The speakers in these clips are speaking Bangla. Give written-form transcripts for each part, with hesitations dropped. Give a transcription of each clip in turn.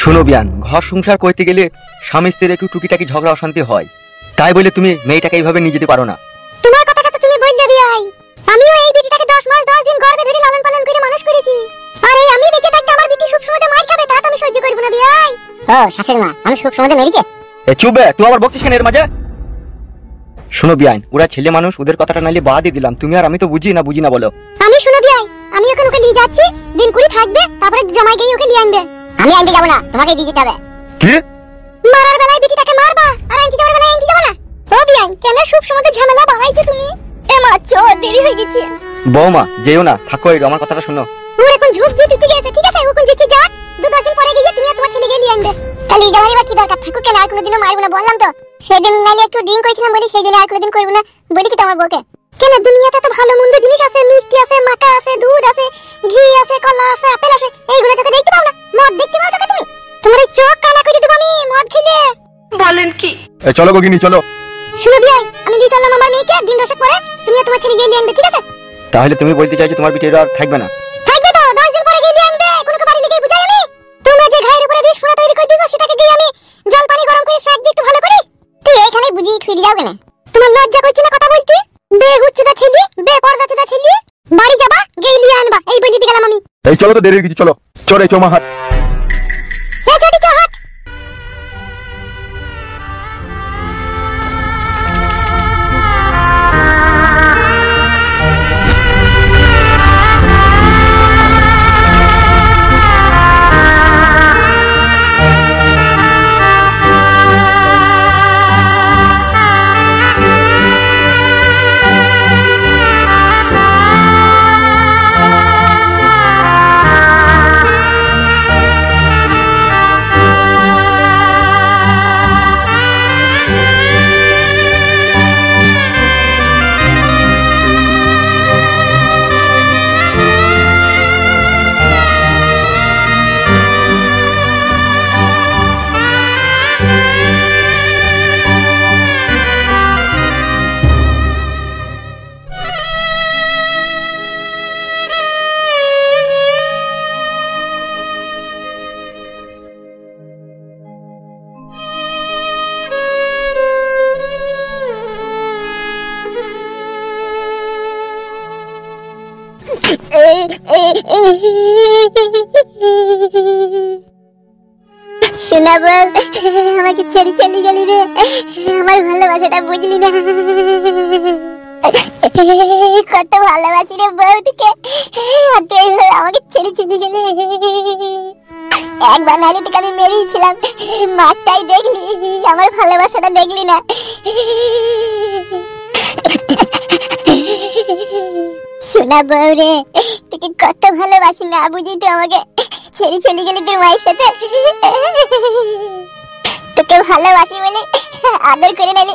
শুনো বিয়ান, ঘর সংসার করতে গেলে স্বামী স্ত্রীর একটু টুকিটাকি ঝগড়া অশান্তি হয়, তাই বলে তুমি মেয়েটাকে এইভাবে নিয়ে যেতে পারো না। তোমার কথাটা তো তুমি বললে বিয়াই, আমিও এই বিটিটাকে 10 মাস 10 দিন গর্ভে ধরে লালন পালন করে মানুষ করেছি। আর এই আমি বেঁচে থাকতে আমার বিটি সবসময় মার খাবে, তা তো আমি সহ্য করব না বিয়াই। ও শাশুড়ি মা, আমি সবসময় মেরেছে? এ চুপ বে, তুই আবার বকছিস কেন এর মাঝে? শুনো বিয়ান, ওরা ছেলে মানুষ, ওদের কথাটা নাইলে বাদই দিলাম, তুমি আর আমি তো বুঝি না বলো। আমি শুনো বিয়াই, আমি এখন ওকে নিয়ে যাচ্ছি, দিন কুড়ি থাকবে, তারপরে জামাই গিয়ে ওকে নিয়ে আনবে। আমি আনতে যাব না, তোমাকে দিয়ে যেতে হবে। কি? মারার বেলায় বিটিটাকে মারবা আর আনতে যাওয়ার বেলায় আনতে যাব না? ও বিয়াই, কেন সব সময় ঝামেলা বাড়াইছো তুমি? এ মা চো, দেরি হয়ে গেছে। বৌমা যেও না, থাকো, আমার কথাটা শোনো। ওর এখন ঝুপ জি টুটে গেছে, ঠিক আছে? ওখন যেতে যা, 2-10 দিন পরে গিয়ে তুমি আর তোমার ছেলে গিয়ে নিয়ে আনবে। তাহলে এই জামাই বা কি দরকার, থাকো কেন? আর কোনোদিনও মারবো না বললাম তো। সেদিন নাইলে একটু ড্রিঙ্ক করেছিলাম বলি, সেই জন্য আর কোনোদিন করবো না বলেছি তো আমার বউকে। কেন, দুনিয়াতে তো ভালো মন্দ জিনিস আছে, মিষ্টি আছে, মাকা আছে, দুধ আছে, ঘি আছে, কলা আছে, আপেল আছে, এইগুলো চোখে দেখতে পাও না? মদ দেখতে পাও চোখে তুমি? তোমার এই চোখ কানা করে দেবো আমি মদ খেলে। বলেন কি? চলো গগিনী চলো। শুনো বিয়াই, আমি নিয়ে চললাম আমার মেয়েকে, দিন 10 পরে তুমি আর তোমার ছেলে গিয়ে নিয়ে আনবে, ঠিক আছে? তাহলে তুমি বলতে চাইছো তোমার বিটি আর থাকবে না? থাকবে তো, 10 দিন পরে গিয়ে নিয়ে আনবে। কোনো বাড়ি লিখে বুঝাই আমি? তোমরা যে ঘায়ের উপরে বিষ ফোড়া তৈরি করে দিছো, সেটাকে গিয়ে আমি জল পানি গরম করে শাক দিয়ে একটু ভালো করি। তুই এখানে বুঝি ঠুই যাও কেন? তোমার লজ্জা করছে না কথা বলতে? বেহুচ্চুদা ছেলে, বেপরদাচুদা ছেলে, বাড়ি যাবা গিয়ে নিয়ে আনবা, এই বলে দিয়ে গেলাম আমি। এই চলো তো, দেরি হয়ে গেছে, চলো চলে চমা হাত। এই চটি চহাট। শোনা বল, আমাকে ছেড়ে চলে গেলি রে, আমার ভালোবাসাটা বুঝলি না? কত ভালোবাসি রে বউ তোকে, আর তুই আমাকে ছেড়ে চলে গেলি। একবার নালি তোকে আমি মেরেছিলাম, মাঠটাই দেখলি, আমার ভালোবাসাটা দেখলি না। শোনা বউ রে, তোকে কত ভালোবাসি, না বুঝি তো আমাকে ছেড়ে চলে গেলি তোর মায়ের সাথে। তোকে ভালোবাসি বলে আদর করে নিলি,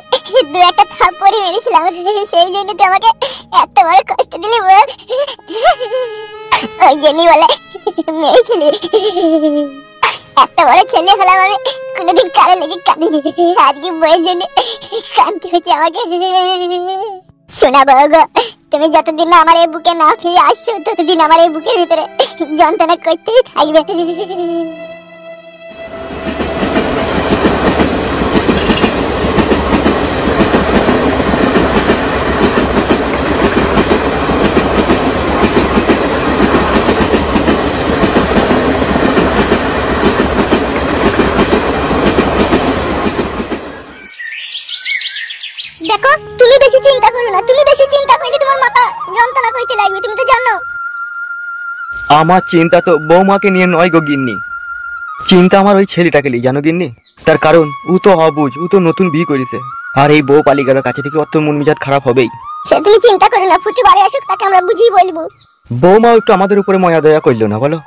2-1 থাপ্পড়ই মেরেছিলাম, সেই জন্য তো আমাকে এত বড় কষ্ট দিলি বল। ওই জন্যই বলে মেরেছিলি। এত বড় ছেলে হলাম আমি, কোনোদিন কারো লেগে কাঁদিনি, আজকে বইয়ের জন্য কাঁদতে হচ্ছে আমাকে। শোনা বউ গো, তুমি যতদিন না আমার এই বুকে না ফিরে আসছো, ততদিন আমার এই বুকের ভিতরে যন্ত্রণা করতেই থাকবে। দেখো, তুমি বেশি চিন্তা করো না, তুমি বেশি চিন্তা করলে তোমার মাথা যন্ত্রণা করতে লাগবে, তুমি তো জানো। আমার চিন্তা তো বৌমাকে নিয়ে নয় গো গিন্নি, চিন্তা আমার ওই ছেলেটাকে নিয়ে, জানো গিন্নি? তার কারণ ও তো অবুঝ, ও তো নতুন বিয়ে করেছে, আর এই বউ পালিয়ে গেল কাছে থেকে, অত মন মেজাজ খারাপ হবেই। সে তুমি চিন্তা করো না, ফুটু বাড়ি আসুক, তাকে আমরা বুঝিয়ে বলবো। বৌমা একটু আমাদের উপরে মায়া দয়া করলো না বলো?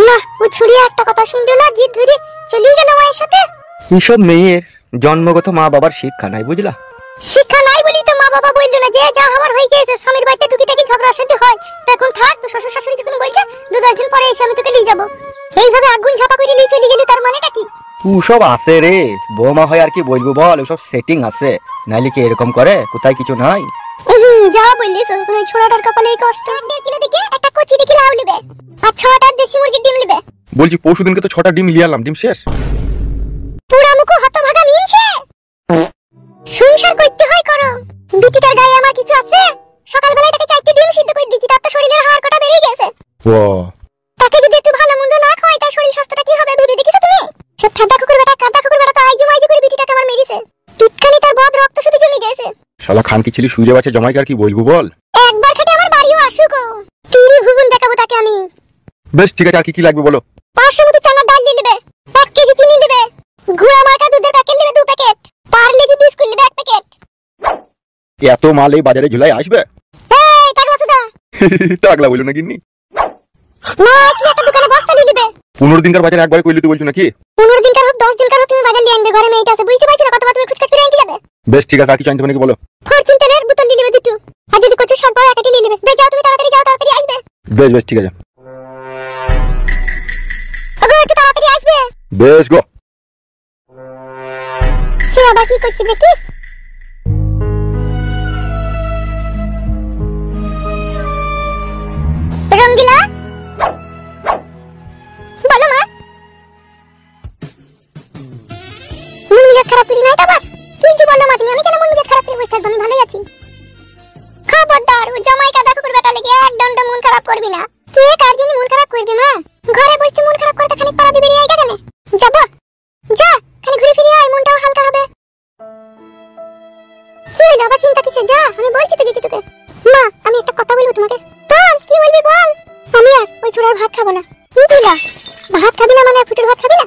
না, ও ছুড়িয়ে একটা কথা শুনলো না, জিদ ধরে চলিয়ে গেল মায়ের সাথে। এইসব মেয়ের জন্মগত মা বাবার শিক্ষা নাই, বুঝলা? শিক্ষা নাই বলি তো মা বাবা বললো না যে যা হবার হয়ে গেছে, স্বামীর বাড়িতে টুকিটাকি ঝগড়া শান্তি হয়, তখন থাক, তো শ্বশুর শাশুড়ি যখন বলছে 2-10 দিন পরে এসে আমি তোকে নিয়ে যাবো, এইভাবে আগুন ঝাপা করে নিয়ে চলে গেলি, তার মানেটা কি? ওসব আছে রে, বৌমা হয় আর কি বলবো বল, ওসব সেটিং আছে, নাইলে কি এরকম করে? কোথায় কিছু নাই। যা বললি ওই ছোড়াটার কপালে এই কষ্ট। 1.5 কিলো দিকে একটা কচি দেখি লাউ লিবে, আর 6টা দেশি মুরগির ডিম লিবে, বলছি পরশুদিনকে তো 6টা ডিম লিয়ে আনলাম, ডিম শেষ। পুরা মুখো হতভাগা মিনছে সংসার করতে হয় করো, বিটিটার গায়ে আমার কিছু আছে? সকালবেলায় তাকে 4টি ডিম সিদ্ধ করে দিচ্ছি, তার তো শরীরের হাড় কাটা বেরিয়ে গেছে। ও তাকে যদি একটু ভালো মন্দ না খাওয়াই তার শরীর স্বাস্থ্যটা কি হবে ভেবে দেখিছো তুমি? সে ফাদা কুকুর বেটা কাদা কুকুর বেটা তো আইজু মাইজু করে বিটিটাকে আমার মেরেছে, পিটকানি তার বদ রক্ত শুধু জমে গেছে। শালা খান কি ছিলি সুজে বাচ্চা জমাইকে আর কি বলবো বল। একবার খেটে আমার বাড়িও আসুক, তিরি ভুবন দেখাবো তাকে আমি। বেশ ঠিক আছে, আর কি কি লাগবে বলো। 500 মতো চানার ডাল নিয়ে নেবে, 1 কেজি চিনি নেবে, ঘোড়া মার্কা দুধের প্যাকেট নেবে 2 প্যাকেট, পার্লেজি বিস্কুট নেবে 1 প্যাকেট। এত মাল এই বাজারে ঝুলাই আসবে? এই টাকলা সুদা টাকলা বলো না গিন্নি। মা কি একটা দোকানে বস্তা নিয়ে নেবে। 15 দিনকার বাজারে একবারে কইলে তুই বলছো নাকি? 15 দিনকার হোক 10 দিনকার হোক তুমি বাজার নিয়ে আনবে, ঘরে মেয়েটা আছে বুঝতে পারছো না কতবার তুমি খুচকাচ করে আনতে যাবে। বেশ ঠিক আছে, আর কি চাইতে নাকি বলো। ফরচুন তেলের বোতল নিয়ে নেবে 2টো, আর যদি কচু শাক পাও 1টি নিয়ে নেবে। বেশ যাও তুমি তাড়াতাড়ি যাও, তাড়াতাড়ি আসবে। বেশ বেশ ঠিক আছে, ওগো একটু তাড়াতাড়ি আসবে। বেশ গো। সে আবার কি করছে দেখি। রঙ্গিলা বলো মা, মন মেজাজ খারাপ করি নাই তো আবার? তুই যে বললো মা তুমি, আমি কেন মন মেজাজ খারাপ করে বসে থাকবো? আমি ভালোই আছি। খবরদার ও জামাই কাদা কুকুর বেটা লেগে এক দণ্ড মন খারাপ করবি না। কে কার জন্য মন খারাপ করবে মা? ঘরে বসে মন খারাপ করতে খালি পাড়া দিবে রে আইটা কেন? যাবো যা, খালি ঘুরে ফিরে আয়, মনটাও হালকা হবে। কি হইলো আবার চিন্তা কিসে? যা, আমি বলছি তো যেতে তোকে। মা আমি একটা কথা বলবো তোমাকে। বল কি বলবি বল। আমি আর ওই ছোড়ার ভাত খাবো না। তুই দিলা ভাত খাবি না মানে ফুটের ভাত খাবি না?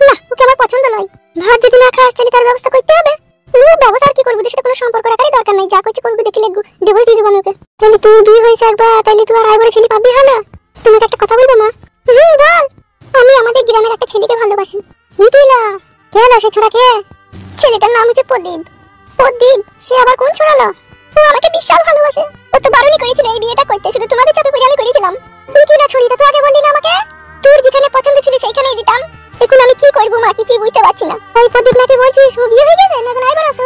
না ওকে আমার পছন্দ নয়। ভাত যদি না খাস তাহলে তার ব্যবস্থা করতে হবে। ও ব্যবস্থা আর কি করবো, দেশে কোনো সম্পর্ক রাখারই দরকার নাই, যা করছি করবো, দেখলে ডিভোর্স দিয়ে দেবো আমি ওকে। তাহলে তুই বিয়ে হয়েছে একবার, তাহলে তুই আর আইবরে ছেলে পাবি হলো। তোমাকে একটা কথা বলবো মা। বল। আমি আমাদের গ্রামের একটা ছেলেকে ভালোবাসি। দিলা কে হলো সে ছোড়া কে? ছেলেটার নাম হচ্ছে প্রদীপ। প্রদীপ সে আবার কোন ছোড়ালো? ও আমাকে বিশাল ভালোবাসে। ও তো বারণই করেছিল এই বিয়েটা করতে, শুধু তোমাদের চাপে পড়ে আমি করেছিলাম। তুই কি না ছড়িটা তো আগে বললি না আমাকে? তোর যেখানে পছন্দ ছিল সেইখানেই দিতাম। এখন আমি কি করবো মা, কিছুই বুঝতে পারছি না। ওই প্রদীপ নাকি বলছিস ও বিয়ে হয়ে গেছে, না এখন আইবার আসো?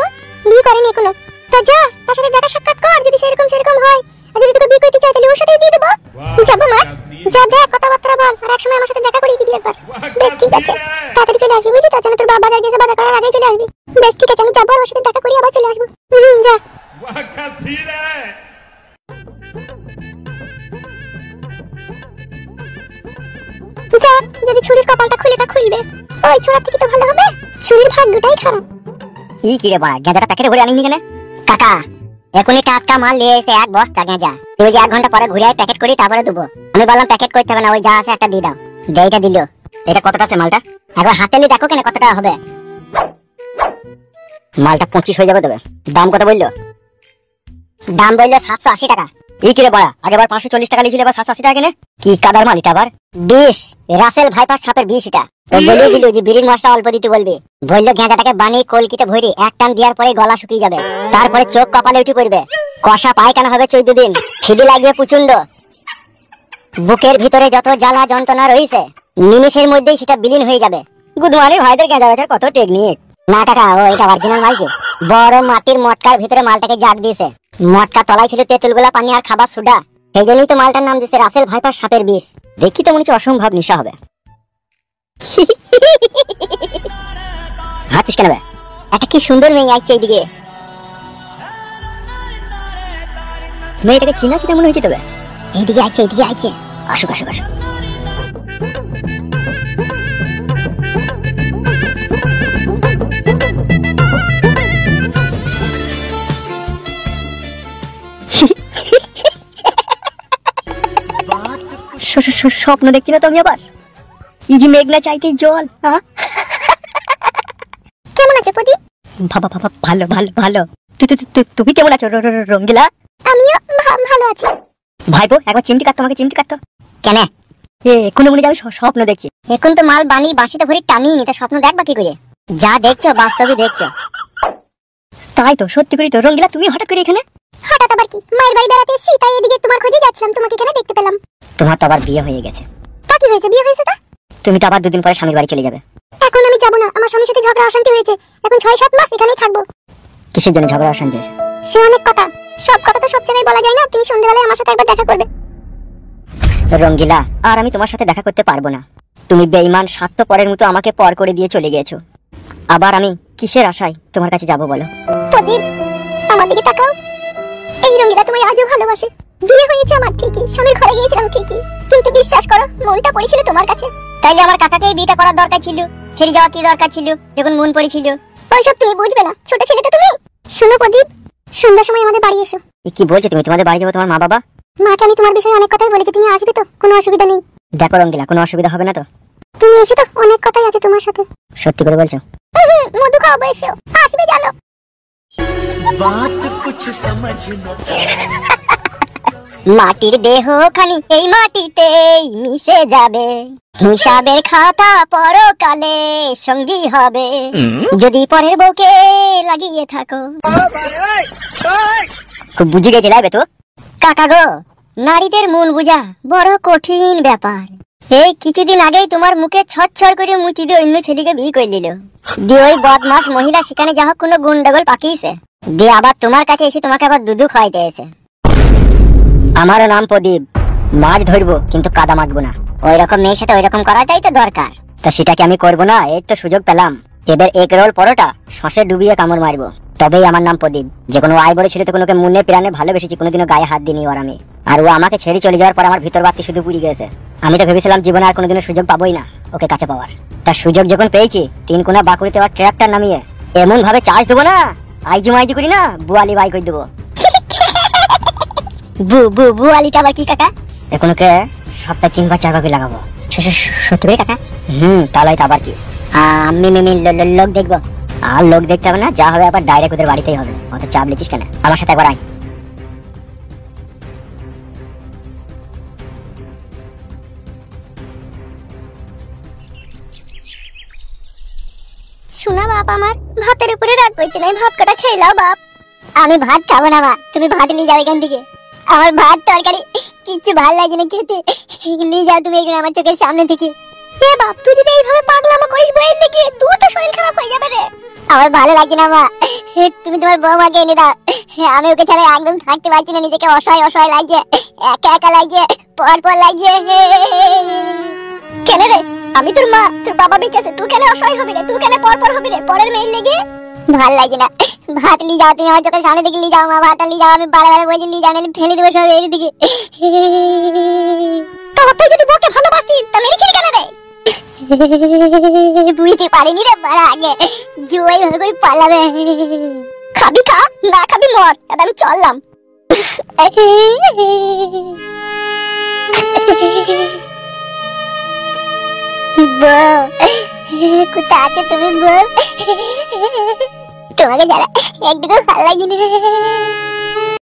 বিয়ে করেনি এখনো। তা যা তার সাথে দেখা সাক্ষাৎ কর, যদি সেরকম হয়, আর যদি তোকে বিয়ে করতে চাই তাহলে ওর সাথেই দিয়ে দেবো। যাবো মা, যা দেখ কথাবার্তা বল, আর এক সময় আমার সাথে দেখা করিয়ে দিবি একবার। বেশ ঠিক আছে, তাড়াতাড়ি চলে আসবি বুঝলি তো, যেন তোর বাবা বাজার গেছে, বাজার করার আগেই চলে আসবি। বেশ ঠিক আছে, আমি যাবো, ওর সাথে দেখা করিয়ে আবার চলে আসবো। যা। যা, যদি ছুরির কপালটা খুলে তা খুলবে, ওই ছোড়ার থেকে তো ভালো হবে। ছুরির ভাগ্যটাই খারাপ। ই কি রে বাড়া, গাঁজাটা প্যাকেটে ভরে আনিনি কেন? কাকা এখনই টাটকা মাল নিয়ে এসে 1 বস্তা গাঁজা। তুই যে 1 ঘন্টা পরে ঘুরে আয় প্যাকেট করি, তারপরে দেবো। আমি বললাম প্যাকেট করতে হবে না, ওই যা আছে একটা দিয়ে দাও। দেইটা দিল। এটা কত টাকা মালটা? একবার হাতে নিয়ে দেখো কেন কত টাকা হবে। মালটা 25 হয়ে যাবে তবে। দাম কত বললো? দাম বললো 780 টাকা। ই কি রে বাড়া, আগেবার 540 টাকা লিখলে এবার 780 টাকা কেন? কি কাদার মাল এটা আবার? বিষ, রাসেল ভাইপার সাপের বিষ এটা। তো বলে দিল যে বিড়ির মশলা অল্প দিতে বলবে। বললো গাঁজাটাকে বানিয়ে কলকিতে ভরে 1 টান দেওয়ার পরে গলা শুকিয়ে যাবে, তারপরে চোখ কপালে উঠে পড়বে, কষা পায়খানা হবে 14 দিন, খিদে লাগবে প্রচন্ড, বুকের ভিতরে যত জ্বালা যন্ত্রণা রয়েছে নিমেষের মধ্যেই সেটা বিলীন হয়ে যাবে। গুদমানি ভাইদের গাঁজা বেচার কত টেকনিক। না কাকা, ও এটা অরিজিনাল মালছে। বড় মাটির মটকার ভিতরে মালটাকে জাগ দিয়েছে। মটকা তলায় ছিল তেঁতুলগোলা পানি আর খাবার সুডা, সেই জন্যই তো মালটার নাম দিয়েছে রাসেল ভাইপার সাপের বিষ। দেখি তো মনে হচ্ছে অসম্ভব নেশা হবে। হাঁচিস কেন? একটা কি সুন্দর মেয়ে আসছে এইদিকে। মেয়েটাকে চিনা চিনা মনে হয়েছে তবে। এইদিকে আসছে, এইদিকে আসছে। আসুক আসুক আসুক। স্বপ্ন দেখছি না তুমি আবার? এই যে মেঘনা চাইতেই জল। কেমন আছো প্রদীপ? বাবা বাবা, ভালো ভালো ভালো। তুমি কেমন আছো রঙ্গিলা? আমিও ভালো আছি। ভাইপো একবার চিমটি কাটতো, আমাকে চিমটি কাটতো। কেন? এখনো মনে যাবে স্বপ্ন দেখছি। এখন তো মাল বানিয়ে বাঁশিতে ভরে টানিয়ে নিতে, স্বপ্ন দেখবা কি করে? যা দেখছো বাস্তবে দেখছো। তাই তো, সত্যি করে তো। রঙ্গিলা তুমি হঠাৎ করে এখানে? হঠাৎ আবার কি, মায়ের বাড়ি বেড়াতে এসেছি, তাই এদিকে তোমার খোঁজে যাচ্ছিলাম, তোমাকে এখানে দেখতে পেলাম। তোমার তো আবার বিয়ে হয়ে গেছে। তা কি হয়েছে, বিয়ে হয়েছে তা? তুমি তো আবার 2 দিন পরে স্বামীর বাড়ি চলে যাবে। এখন আমি যাবো না, আমার স্বামীর সাথে ঝগড়া অশান্তি হয়েছে, এখন 6-7 মাস এখানেই থাকবো। কিসের জন্য ঝগড়া অশান্তি? সে অনেক কথা, সব কথা তো সব জায়গায় বলা যায় না। তুমি সন্ধ্যাবেলায় আমার সাথে একবার দেখা করবে। রঙ্গিলা, আর আমি তোমার সাথে দেখা করতে পারবো না। তুমি বেঈমান স্বার্থপরের মতো আমাকে পর করে দিয়ে চলে গিয়েছো। আবার আমি কিসের আশায় তোমার কাছে যাব বলো? প্রদীপ, আমার দিকে তাকাও। এই রঙিলা তোমায় আজও ভালোবাসে। বিয়ে হয়েছে আমার ঠিকই, স্বামীর ঘরে গিয়েছিলাম ঠিকই, কিন্তু বিশ্বাস করো মনটা পড়েছিল তোমার কাছে। তাইলে আমার কাকাকে এই বিয়েটা করার দরকার ছিল, ছেড়ে যাওয়া কি দরকার ছিল যখন মন পড়েছিল? ওইসব তুমি বুঝবে না, ছোট ছেলে তো তুমি। শোনো প্রদীপ, সন্ধ্যার সময় আমাদের বাড়ি এসো। কি বলছো তুমি? তোমাদের বাড়ি যাবো? তোমার মা বাবা? মাকে আমি তোমার বিষয়ে অনেক কথাই বলেছি, তুমি আসবে তো? কোনো অসুবিধা নেই। দেখো রঙ্গিলা, কোনো অসুবিধা হবে না তো? তুমি এসো তো, অনেক কথাই আছে তোমার সাথে। সত্যি করে বলছো? মধু খাওয়াবো, এসো। আসবে জানো। মাটির দেহ খানি এই মাটিতেই মিশে যাবে, হিসাবের খাতা পরকালে সঙ্গী হবে, যদি পরের বউকে লাগিয়ে থাকো। খুব বুঝে গেছে লাইবে তো। কাকা গো, নারীদের মন বুঝা বড় কঠিন ব্যাপার। এই কিছুদিন আগেই তোমার মুখে ছটছট করে মুচি দিয়ে অন্য ছেলেকে বিয়ে করে নিল। দিয়ে ওই বদমাস মহিলা সেখানে যা হোক কোনো গুন্ডাগল পাকিয়েছে, দিয়ে আবার তোমার কাছে এসে তোমাকে আবার দুধু খাওয়াইতে এসে। আমারও নাম প্রদীপ, মাছ ধরবো কিন্তু কাদা মাখবো না। ওই রকম মেয়ের সাথে ওই রকম করাটাই তো দরকার। তা সেটা কি আমি করবো না? এই তো সুযোগ পেলাম, এবার এক রোল পরোটা শসে ডুবিয়ে কামড় মারবো, তবেই আমার নাম প্রদীপ। যে কোনো আয় বড় ছিল তো কোনোকে মনে প্রাণে ভালোবেসেছি, কোনোদিনও গায়ে হাত দিইনি ওর আমি। আর ও আমাকে ছেড়ে চলে যাওয়ার পর আমার ভিতর বাতি শুধু পুড়ে গেছে। আমি তো ভেবেছিলাম জীবনে আর কোনোদিনও সুযোগ পাবোই না ওকে কাছে পাওয়ার। তার সুযোগ যখন পেয়েছি, 3 কোনা বাকুড়িতে ওর ট্রাক্টর নামিয়ে এমন ভাবে চার্জ দেবো না, আইজি মাইজি করি না, বুয়ালি বাই করে দেবো। বুয়ালিটা আবার কি কাকা? এখনকে সপ্তাহে 3 বার 4 বার লাগাবো। সত্যি ভাই কাকা? তাহলে আবার কি আমি লোক দেখবো? আর লোক দেখতে হবে না, যা হবে আবার ডাইরেক্ট ওদের বাড়িতেই হবে। অত চাপ লিচিস কেন? আমার সাথে একবার আয়। শোনা বাপ, আমার ভাতের উপরে রাগ করতে নাই, ভাত কটা খেয়ে নাও বাপ। আমি ভাত খাবো না মা, তুমি ভাত নিয়ে যাও এখান থেকে। আমার ভাত তরকারি কিচ্ছু ভালো লাগে না খেতে, নিয়ে যাও তুমি এখানে আমার চোখের সামনে থেকে। এ বাপ, তুই যদি এইভাবে পাগলামো করিস বইয়ের লেগে, তুই তো শরীর খারাপ হয়ে যাবে রে। আমার ভালো লাগছে না মা, তুমি তোমার বৌমাকে এনে দাও। আমি ওকে ছাড়া একদম থাকতে পারছি না, নিজেকে অসহায় অসহায় লাগছে, একা একা লাগছে, পর পর লাগছে। কেন রে? আমি তোর মা, তোর বাবা বেঁচে আছে, তুই কেন অসহায় হবি রে? তুই কেন পর পর হবি রে পরের মেয়ের লেগে? ভাল লাগে না। ভাত নিয়ে যাও তুমি, আমার চোখের সামনে থেকে নিয়ে যাও মা, ভাতটা নিয়ে যাও। আমি বারে বারে বলছি নিয়ে যাও, নাহলে ফেলে দেবো সব এইদিকে। তুই যদি বউকে ভালোবাসতিস তা মেরেছিলি কেন রে? বুঝতে পারিনি রে বাড়া, আগে জুয়াই ভাবে করে পালাবে। খাবি খা, না খাবি মর, এটা আমি চললাম। বউ, কোথা আছে তুমি বউ? তোমাকে যারা একটুকু ভালো লাগে না।